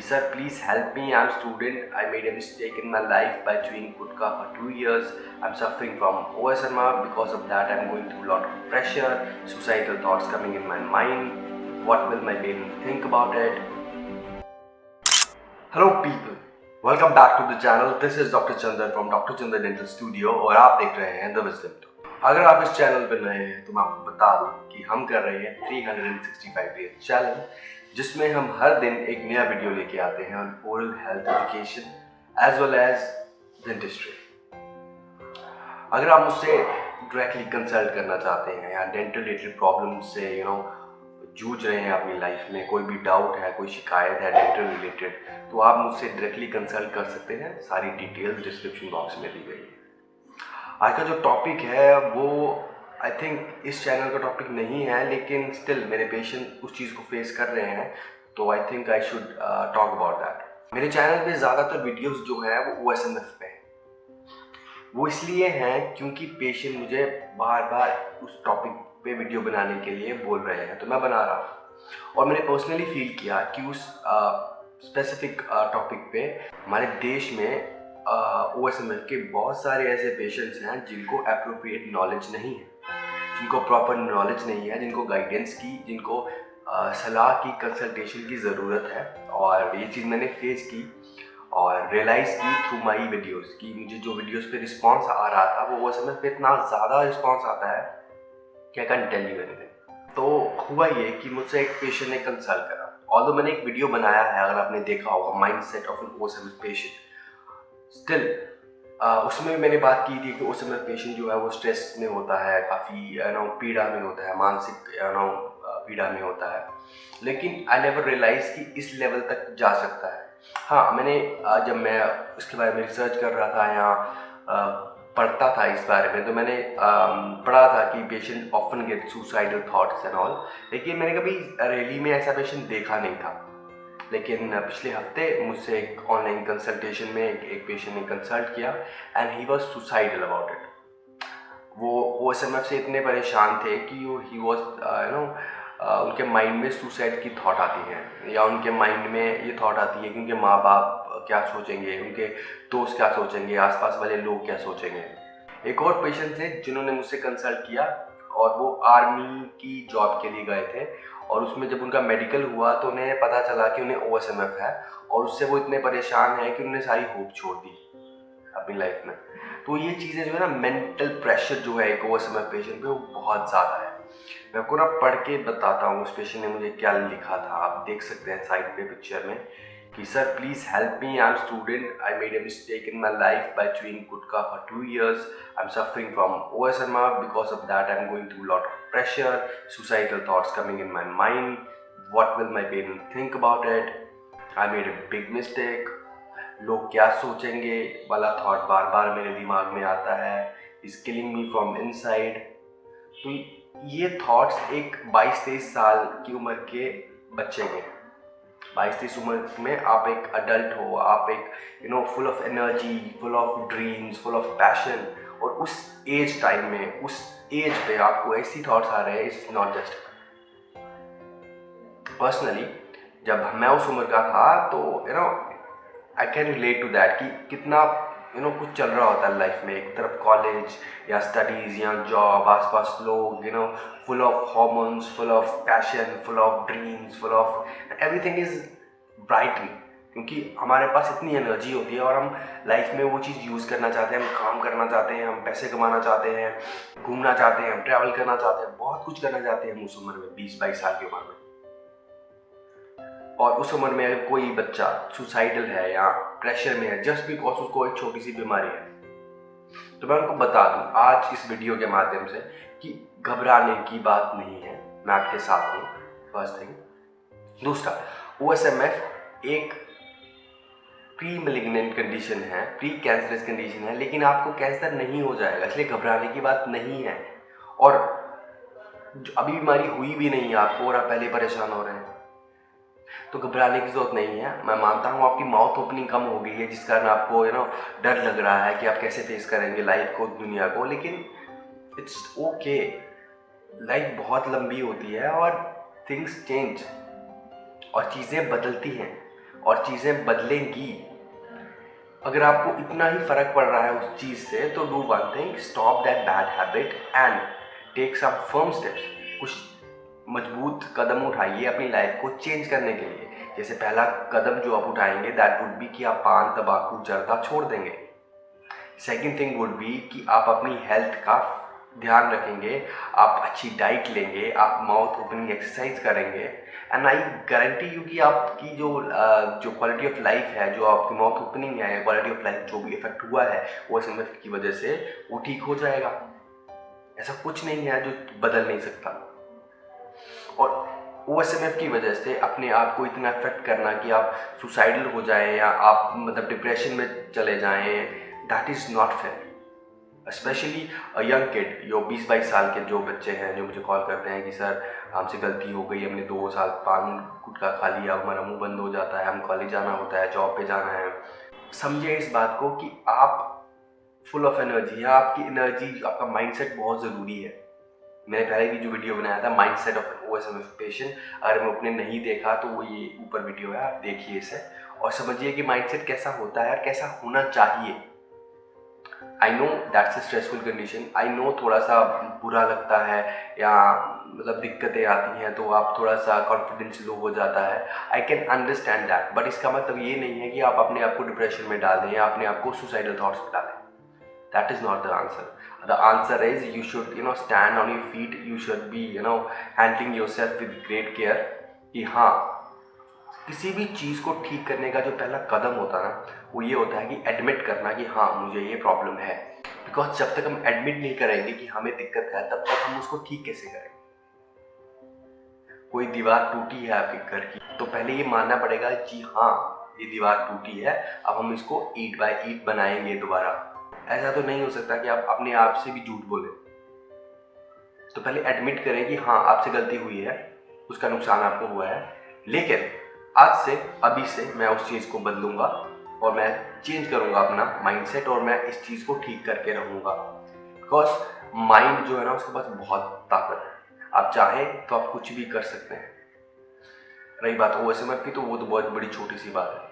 Sir, please help me. I'm a student. I made a mistake in my life by chewing gutka for 2 years. I'm suffering from OSMR. Because of that, I'm going through a lot of pressure, suicidal thoughts coming in my mind. What will my parents think about it? Hello people, welcome back to the channel. This is Dr. Chandan from Dr. Chandan Dental Studio और आप देख रहे हैं The Wisdom Talk. अगर आप इस channel पर नए हैं तो मैं आपको बता दूं कि हम कर रहे हैं 365 डेज चैलेंज, जिसमें हम हर दिन एक नया वीडियो लेके आते हैं on oral health education as well as dentistry. अगर आप मुझसे डायरेक्टली कंसल्ट करना चाहते हैं या डेंटल रिलेटेड प्रॉब्लम से जूझ रहे हैं अपनी लाइफ में, कोई भी डाउट है, कोई शिकायत है डेंटल रिलेटेड, तो आप मुझसे डायरेक्टली कंसल्ट कर सकते हैं। सारी डिटेल्स डिस्क्रिप्शन बॉक्स में दी गई है। आज का जो टॉपिक है वो आई थिंक इस चैनल का टॉपिक नहीं है, लेकिन स्टिल मेरे पेशेंट उस चीज़ को फेस कर रहे हैं, तो I think I should talk about that. मेरे चैनल पे ज़्यादातर वीडियोस जो हैं वो OSMF पे हैं। वो इसलिए हैं क्योंकि पेशेंट मुझे बार बार उस टॉपिक पे वीडियो बनाने के लिए बोल रहे हैं, तो मैं बना रहा हूँ। और मैंने पर्सनली फील किया कि उस स्पेसिफिक टॉपिक पे हमारे देश में OSMF के बहुत सारे ऐसे पेशेंट्स हैं जिनको एप्रोप्रिएट नॉलेज नहीं है, जिनको प्रॉपर नॉलेज नहीं है, जिनको गाइडेंस की, जिनको सलाह की, कंसल्टेशन की ज़रूरत है। और ये चीज़ मैंने फेस की और रियलाइज़ की थ्रू माई वीडियोस कि मुझे जो वीडियोस पे रिस्पांस आ रहा था वो OSMF पे इतना ज़्यादा रिस्पांस आता है कि I can tell you anything. तो हुआ ये कि मुझसे एक पेशेंट ने कंसल्ट करा, ऑल्दो मैंने एक वीडियो बनाया है, अगर आपने देखा होगा, mindset of an OSMF patient. Still उसमें मैंने बात की थी कि OSMF पेशेंट जो है वो स्ट्रेस में होता है, काफ़ी पीड़ा में होता है, मानसिक पीड़ा में होता है, लेकिन आई नेवर रियलाइज कि इस लेवल तक जा सकता है। हाँ, मैंने जब मैं इसके बारे में रिसर्च कर रहा था या पढ़ता था इस बारे में, तो मैंने पढ़ा था कि patient often get suicidal thoughts and all, लेकिन मैंने कभी रियली में ऐसा पेशेंट देखा नहीं था। लेकिन पिछले हफ्ते मुझसे एक ऑनलाइन कंसल्टेशन में एक पेशेंट ने कंसल्ट किया and he was suicidal about it. वो OSMF से इतने परेशान थे कि ही वाज उनके माइंड में सुसाइड की थॉट आती है, या उनके माइंड में ये थॉट आती है कि उनके माँ बाप क्या सोचेंगे, उनके दोस्त क्या सोचेंगे, आसपास वाले लोग क्या सोचेंगे। एक और पेशेंट थे जिन्होंने मुझसे कंसल्ट किया और वो आर्मी की जॉब के लिए गए थे, और उसमें जब उनका मेडिकल हुआ तो उन्हें पता चला कि उन्हें OSMF है, और उससे वो इतने परेशान हैं कि उन्होंने सारी होप छोड़ दी अपनी लाइफ में। तो ये चीज़ें जो है ना, मेंटल प्रेशर जो है एक OSMF पेशेंट पे वो बहुत ज़्यादा है। मैं आपको ना पढ़ के बताता हूँ उस पेशेंट ने मुझे क्या लिखा था। आप देख सकते हैं साइड पे पिक्चर में कि sir please help me, I am student, I made a mistake in my life by chewing gutkha for 2 years. I'm suffering from OSMR. Because of that, I'm going through a lot of pressure, suicidal thoughts coming in my mind. What will my parents think about it? I made a big mistake. लोग क्या सोचेंगे वाला thought बार बार मेरे दिमाग में आता है, is killing me from inside. तो ये थॉट्स एक 22-23 साल की उम्र के बच्चे के, 22-23 उम्र में आप एक अडल्ट हो, आप एक full of energy, full of dreams, full of passion, और उस एज टाइम में, उस एज पे आपको ऐसी थॉट्स आ रहे हैं। इट्स नॉट जस्ट पर्सनली, जब मैं उस उम्र का था तो I can relate to that कि कितना कुछ चल रहा होता है लाइफ में। एक तरफ कॉलेज या स्टडीज़ या जॉब, आसपास लोग, full of hormones, full of passion, full of dreams, full of everything is brighten, क्योंकि हमारे पास इतनी एनर्जी होती है और हम लाइफ में वो चीज़ यूज़ करना चाहते हैं, हम काम करना चाहते हैं, हम पैसे कमाना चाहते हैं, घूमना चाहते हैं, हम ट्रैवल करना चाहते हैं, बहुत कुछ करना चाहते हैं हम उस उम्र में, 20-22 साल की उम्र में। और उस उम्र में अगर कोई बच्चा सुसाइडल है या प्रेशर में है जस्ट बिकॉज उसको एक छोटी सी बीमारी है, तो मैं उनको बता दूं आज इस वीडियो के माध्यम से कि घबराने की बात नहीं है, मैं आपके साथ हूँ। First thing. दूसरा, OSMF एक प्री मैलिग्नेंट कंडीशन है, प्री कैंसरस कंडीशन है, लेकिन आपको कैंसर नहीं हो जाएगा, इसलिए घबराने की बात नहीं है। और अभी बीमारी हुई भी नहीं है आपको और आप पहले परेशान हो रहे हैं, तो घबराने की जरूरत नहीं है। मैं मानता हूँ आपकी माउथ ओपनिंग कम हो गई है, जिस कारण आपको डर लग रहा है कि आप कैसे फेस करेंगे लाइफ को, दुनिया को, लेकिन इट्स ओके। लाइफ बहुत लंबी होती है और थिंग्स चेंज और चीज़ें बदलती हैं, और चीज़ें बदलेंगी। अगर आपको इतना ही फर्क पड़ रहा है उस चीज़ से, तो do one thing, stop that bad habit and take some firm steps. कुछ मजबूत कदम उठाइए अपनी लाइफ को चेंज करने के लिए। जैसे पहला कदम जो आप उठाएंगे दैट वुड बी कि आप पान, तंबाकू, जर्दा छोड़ देंगे। सेकेंड थिंग वुड बी कि आप अपनी हेल्थ का ध्यान रखेंगे, आप अच्छी डाइट लेंगे, आप माउथ ओपनिंग एक्सरसाइज करेंगे, एंड आई गारंटी यू कि आपकी जो क्वालिटी ऑफ लाइफ है, जो आपकी माउथ ओपनिंग है, क्वालिटी ऑफ लाइफ जो भी इफेक्ट हुआ है वो एसएमएफ की वजह से वो ठीक हो जाएगा। ऐसा कुछ नहीं है जो बदल नहीं सकता। और ओएसएमएफ की वजह से अपने आप को इतना इफेक्ट करना कि आप सुसाइडल हो जाएं या आप मतलब डिप्रेशन में चले जाएं, that is not fair. Specially young kid, जो 20-22 साल के जो बच्चे हैं जो मुझे कॉल करते हैं कि सर हमसे गलती हो गई, हमने 2 साल पान गुटखा खा लिया, हमारा मुंह बंद हो जाता है, हम कॉलेज जाना होता है, जॉब पे जाना है। समझिए इस बात को कि आप फुल ऑफ एनर्जी है, आपकी एनर्जी, आपका माइंडसेट बहुत ज़रूरी है। मैंने पहले भी जो वीडियो बनाया था माइंडसेट ऑफ ओएसएमएफ पेशेंट, अगर मैं आपने नहीं देखा तो वो ये ऊपर वीडियो है, आप देखिए इसे और समझिए कि माइंडसेट कैसा होता है और कैसा होना चाहिए। I know that's a stressful condition, I know थोड़ा सा बुरा लगता है या मतलब दिक्कतें आती हैं तो आप थोड़ा सा कॉन्फिडेंस लो हो जाता है, I can understand that, but इसका मतलब ये नहीं है कि आप अपने आप को डिप्रेशन में डाल दें या अपने आप को सुसाइडल थॉट्स में डालें। That is not the answer. The answer is you should stand on your feet, you should be handling your self with great care. कि हाँ, किसी भी चीज़ को ठीक करने का जो पहला कदम होता है ना, वो ये होता है कि एडमिट करना कि हाँ मुझे ये प्रॉब्लम है। बिकॉज जब तक हम एडमिट नहीं करेंगे कि हमें दिक्कत है, तब तक हम उसको ठीक कैसे करेंगे। कोई दीवार टूटी है आपके घर की, तो पहले ये मानना पड़ेगा जी हाँ ये दीवार टूटी है, अब हम इसको ईंट बाय ईंट बनाएंगे दोबारा। ऐसा तो नहीं हो सकता कि आप अपने आप से भी झूठ बोलें। तो पहले एडमिट करें कि हाँ आपसे गलती हुई है, उसका नुकसान आपको हुआ है, लेकिन आज से अभी से मैं उस चीज़ को बदलूंगा और मैं चेंज करूंगा अपना माइंडसेट और मैं इस चीज़ को ठीक करके रहूंगा। बिकॉज माइंड जो है ना उसके पास बहुत ताकत है, आप चाहें तो आप कुछ भी कर सकते हैं। रही बात ओएसएमएफ की, तो वो तो बहुत बड़ी छोटी सी बात है।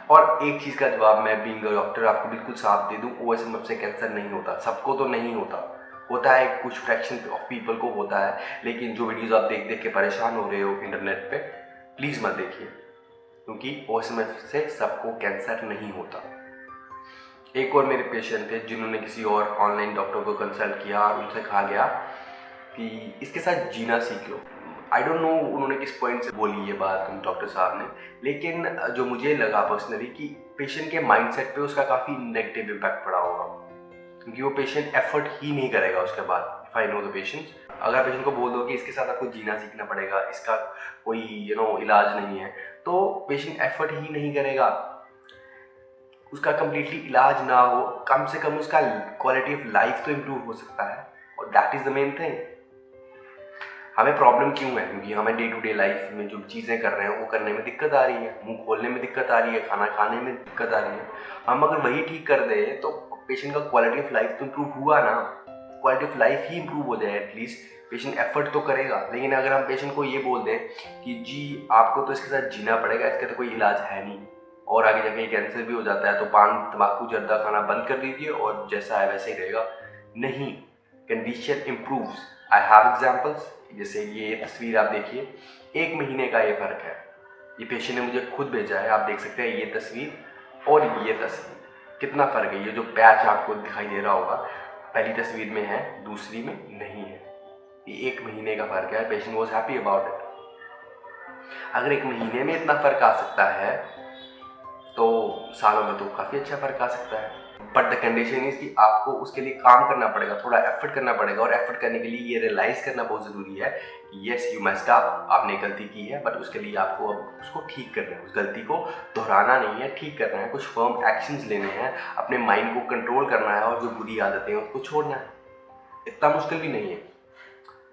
और एक चीज़ का जवाब मैं बीइंग अ डॉक्टर आपको बिल्कुल साफ दे दूं, ओएसएमएफ से कैंसर नहीं होता। सबको तो नहीं होता है, कुछ फ्रैक्शन ऑफ पीपल को होता है। लेकिन जो वीडियोस आप देख देख के परेशान हो रहे हो इंटरनेट पे, प्लीज़ मत देखिए, क्योंकि ओएसएमएफ से सबको कैंसर नहीं होता। एक और मेरे पेशेंट थे जिन्होंने किसी और ऑनलाइन डॉक्टर को कंसल्ट किया और उनसे कहा गया कि इसके साथ जीना सीख लो। आई डोंट नो उन्होंने किस पॉइंट से बोली ये बात डॉक्टर साहब ने, लेकिन जो मुझे लगा पर्सनली कि पेशेंट के माइंडसेट पे उसका काफ़ी नेगेटिव इम्पैक्ट पड़ा होगा, क्योंकि वो पेशेंट एफर्ट ही नहीं करेगा उसके बाद। If I know the patient, अगर पेशेंट को बोल दो कि इसके साथ आपको जीना सीखना पड़ेगा, इसका कोई इलाज नहीं है, तो पेशेंट एफर्ट ही नहीं करेगा। उसका कम्प्लीटली इलाज ना हो, कम से कम उसका क्वालिटी ऑफ लाइफ तो इम्प्रूव हो सकता है, और that is the main thing. हमें प्रॉब्लम क्यों है? क्योंकि हमें डे टू डे लाइफ में जो चीज़ें कर रहे हैं वो करने में दिक्कत आ रही है, मुंह खोलने में दिक्कत आ रही है, खाना खाने में दिक्कत आ रही है। हम अगर वही ठीक कर दें तो पेशेंट का क्वालिटी ऑफ लाइफ तो इम्प्रूव हुआ ना, quality of life he improve हो जाए एटलीस्ट। पेशेंट एफर्ट तो करेगा। लेकिन अगर हम पेशेंट को ये बोल दें कि जी आपको तो इसके साथ जीना पड़ेगा, इसका तो कोई इलाज है नहीं और आगे जाके कैंसर भी हो जाता है, तो पान, तंबाकू, जर्दा खाना बंद कर दीजिए और जैसा है वैसे ही रहेगा, नहीं, condition improves. I have examples. जैसे ये तस्वीर आप देखिए, 1 महीने का ये फ़र्क है। ये पेशेंट ने मुझे खुद भेजा है, आप देख सकते हैं ये तस्वीर और ये तस्वीर, कितना फ़र्क है। ये जो पैच आपको दिखाई दे रहा होगा, पहली तस्वीर में है, दूसरी में नहीं है। ये 1 महीने का फ़र्क है। Patient was happy about it. अगर 1 महीने में इतना फ़र्क आ सकता है तो सालों में तो काफ़ी अच्छा फ़र्क आ सकता है। बट द कंडीशन इज़ कि आपको उसके लिए काम करना पड़ेगा, थोड़ा एफर्ट करना पड़ेगा, और एफर्ट करने के लिए ये रियलाइज़ करना बहुत ज़रूरी है कि येस यू मेस्ड अप, आपने गलती की है, बट उसके लिए आपको अब उसको ठीक करना है। उस गलती को दोहराना नहीं है, ठीक करना है, कुछ फर्म एक्शंस लेने हैं, अपने माइंड को कंट्रोल करना है और जो बुरी आदतें हैं उसको छोड़ना है। इतना मुश्किल भी नहीं है।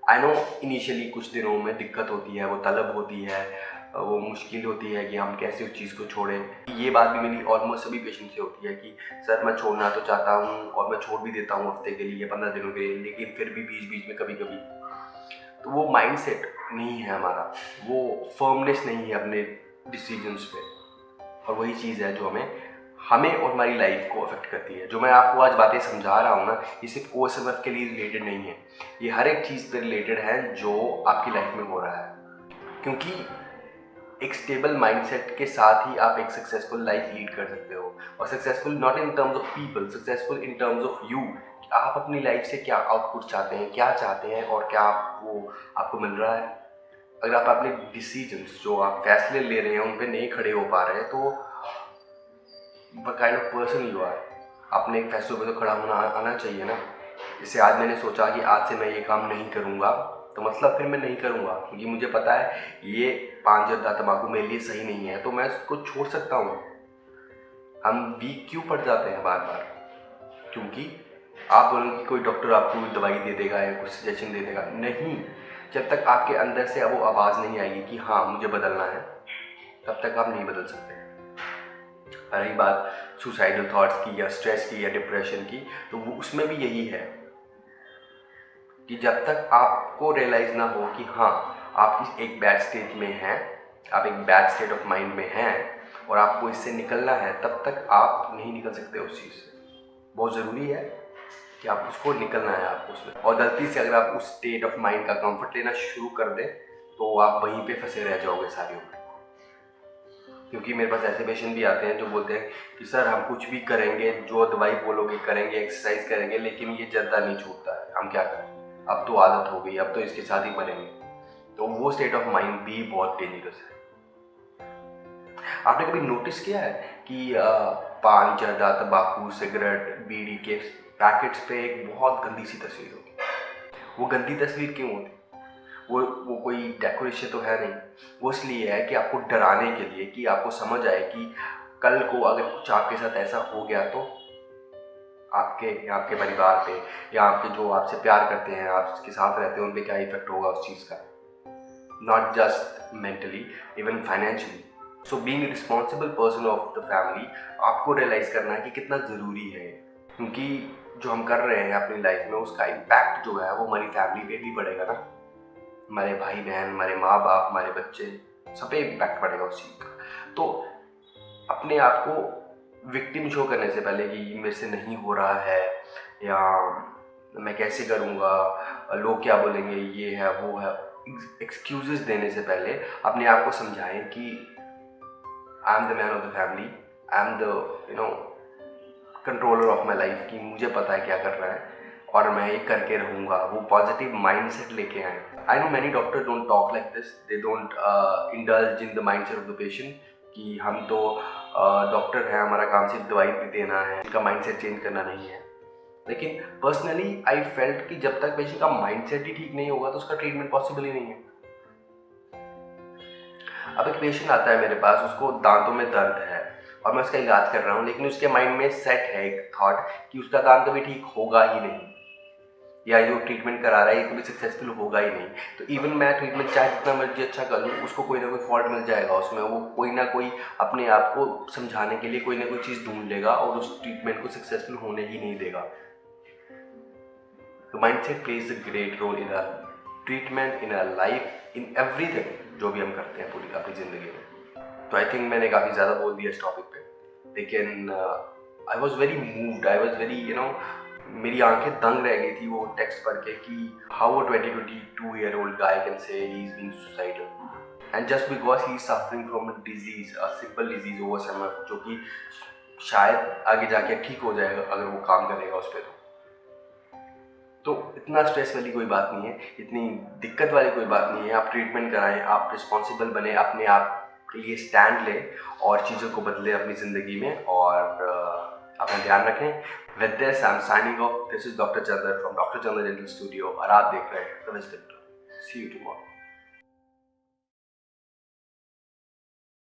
आई नो इनिशियली कुछ दिनों में दिक्कत होती है, वो तलब होती है, वो मुश्किल होती है कि हम कैसे उस चीज़ को छोड़ें। ये बात भी मेरी ऑलमोस्ट सभी पेशेंट से होती है कि सर मैं छोड़ना तो चाहता हूँ और मैं छोड़ भी देता हूँ हफ्ते के लिए, 15 दिनों के लिए, लेकिन फिर भी बीच बीच में कभी कभी, तो वो माइंडसेट नहीं है हमारा, वो फर्मनेस नहीं है अपने डिसीजंस पे। और वही चीज़ है जो हमें और हमारी लाइफ को अफेक्ट करती है। जो मैं आपको आज बातें समझा रहा हूँ ना, ये सिर्फ OSMF के लिए रिलेटेड नहीं है, ये हर एक चीज़ पे रिलेटेड है जो आपकी लाइफ में हो रहा है। क्योंकि एक स्टेबल माइंडसेट के साथ ही आप एक सक्सेसफुल लाइफ लीड कर सकते हो, और successful not in terms of people, successful in terms of you. आप अपनी लाइफ से क्या आउटपुट चाहते हैं, क्या चाहते हैं और क्या वो आपको मिल रहा है। अगर आप अपने डिसीजंस, जो आप फैसले ले रहे हैं, उन पे नहीं खड़े हो पा रहे हैं, तो what kind of person you are, अपने एक फैसलों पे तो खड़ा होना आना चाहिए ना। जैसे आज मैंने सोचा कि आज से मैं ये काम नहीं करूँगा, तो मतलब फिर मैं नहीं करूँगा, क्योंकि मुझे पता है ये 5 जर्दा तम्बाकू मेरे लिए सही नहीं है, तो मैं उसको छोड़ सकता हूँ। हम वीक क्यों पड़ जाते हैं बार बार? क्योंकि आप बोलोगे कि कोई डॉक्टर आपको दवाई दे देगा या कुछ सजेशन दे देगा, नहीं। जब तक आपके अंदर से वो आवाज़ नहीं आएगी कि हाँ मुझे बदलना है, तब तक आप नहीं बदल सकते। रही बात सुसाइडल थॉट्स की या स्ट्रेस की या डिप्रेशन की, तो वो उसमें भी यही है कि जब तक आपको रियलाइज़ ना हो कि हाँ आप एक बैड स्टेट में हैं, आप एक बैड स्टेट ऑफ माइंड में हैं और आपको इससे निकलना है, तब तक आप नहीं निकल सकते उस चीज़ से। बहुत ज़रूरी है कि आप उसको निकलना है आपको उसमें। और गलती से अगर आप उस स्टेट ऑफ माइंड का कंफर्ट लेना शुरू कर दें, तो आप वहीं पे फंसे रह जाओगे सारी उम्र। क्योंकि मेरे पास ऐसे पेशेंट भी आते हैं जो बोलते हैं कि सर हम कुछ भी करेंगे, जो दवाई बोलोगे करेंगे, एक्सरसाइज करेंगे, लेकिन ये जर्दा नहीं छूटता है, हम क्या करें, अब तो आदत हो गई, अब तो इसके साथ ही मरेंगे। तो वो स्टेट ऑफ माइंड भी बहुत डेंजरस है। आपने कभी नोटिस किया है कि पान, जर्दा, तंबाकू, सिगरेट, बीड़ी के पैकेट्स पे एक बहुत गंदी सी तस्वीर होती है? वो गंदी तस्वीर क्यों होती है? वो कोई डेकोरेशन तो है नहीं, वो इसलिए है कि आपको डराने के लिए, कि आपको समझ आए कि कल को अगर कुछ आपके साथ ऐसा हो गया तो आपके परिवार पे या आपके जो आपसे प्यार करते हैं, आपके साथ रहते हैं, उन पे क्या इफेक्ट होगा उस चीज़ का। Not just mentally, even financially. So being a responsible person of the family, आपको रियलाइज़ करना है कि कितना ज़रूरी है, क्योंकि जो हम कर रहे हैं अपनी लाइफ में, उसका इम्पैक्ट जो है वो हमारी फैमिली पे भी पड़ेगा ना। हमारे भाई बहन, हमारे माँ बाप, हमारे बच्चे, सब पे इम्पैक्ट पड़ेगा उस चीज़ का। तो अपने आप को विक्टिम शो करने से पहले कि मेरे से नहीं हो रहा है या मैं कैसे करूँगा, लोग क्या बोलेंगे, ये है वो है, एक्सक्यूजेस देने से पहले अपने आप को समझाएं कि I am the man of the family, I am the controller of my life, कि मुझे पता है क्या करना है और मैं ये करके रहूँगा। वो पॉजिटिव माइंडसेट लेके आए। I know many doctor don't talk like this, they don't indulge in the mindset of the patient कि हम तो डॉक्टर हैं, हमारा काम सिर्फ दवाई देना है, इनका माइंडसेट चेंज करना नहीं है। लेकिन पर्सनली आई फेल्ट कि जब तक पेशेंट का माइंडसेट ही ठीक नहीं होगा तो उसका ट्रीटमेंट पॉसिबल ही नहीं है। अब एक पेशेंट आता है मेरे पास, उसको दांतों में दर्द है और मैं उसका इलाज कर रहा हूँ, लेकिन उसके माइंड में सेट है एक थॉट कि उसका दांत कभी ठीक होगा ही नहीं, या जो ट्रीटमेंट करा रहा है ये कभी सक्सेसफुल होगा ही नहीं। तो इवन मैं ट्रीटमेंट चाहे जितना मर्जी अच्छा कर लूँ, उसको कोई ना कोई फॉल्ट मिल जाएगा उसमें। वो कोई ना कोई अपने आप को समझाने के लिए कोई ना कोई चीज़ ढूंढ लेगा और उस ट्रीटमेंट को सक्सेसफुल होने ही नहीं देगा। तो mindset plays a great role in our treatment, in our life, in everything जो भी हम करते हैं पूरी अपनी ज़िंदगी में। तो आई थिंक मैंने काफ़ी ज़्यादा बोल दिया इस टॉपिक पे, लेकिन I was very moved, I was very मेरी आंखें दंग रह गई थी वो टेक्स्ट पढ़ के कि how a 22-year-old guy can say he is being suicidal and just because he is suffering from a disease, a simple disease OSMF, जो कि शायद आगे जाके ठीक हो जाएगा अगर वो काम करेगा उस पर। तो इतना स्ट्रेस वाली कोई बात नहीं है, इतनी दिक्कत वाली कोई बात नहीं है। आप ट्रीटमेंट कराएं, आप रिस्पॉन्सिबल बने, अपने आप के लिए स्टैंड लें और चीज़ों को बदलें अपनी ज़िंदगी में, और अपना ध्यान रखें। With this I am signing off. This is doctor Chander from doctor Chander dental studio और आप देख रहे हैं the wisdom talk. See you tomorrow.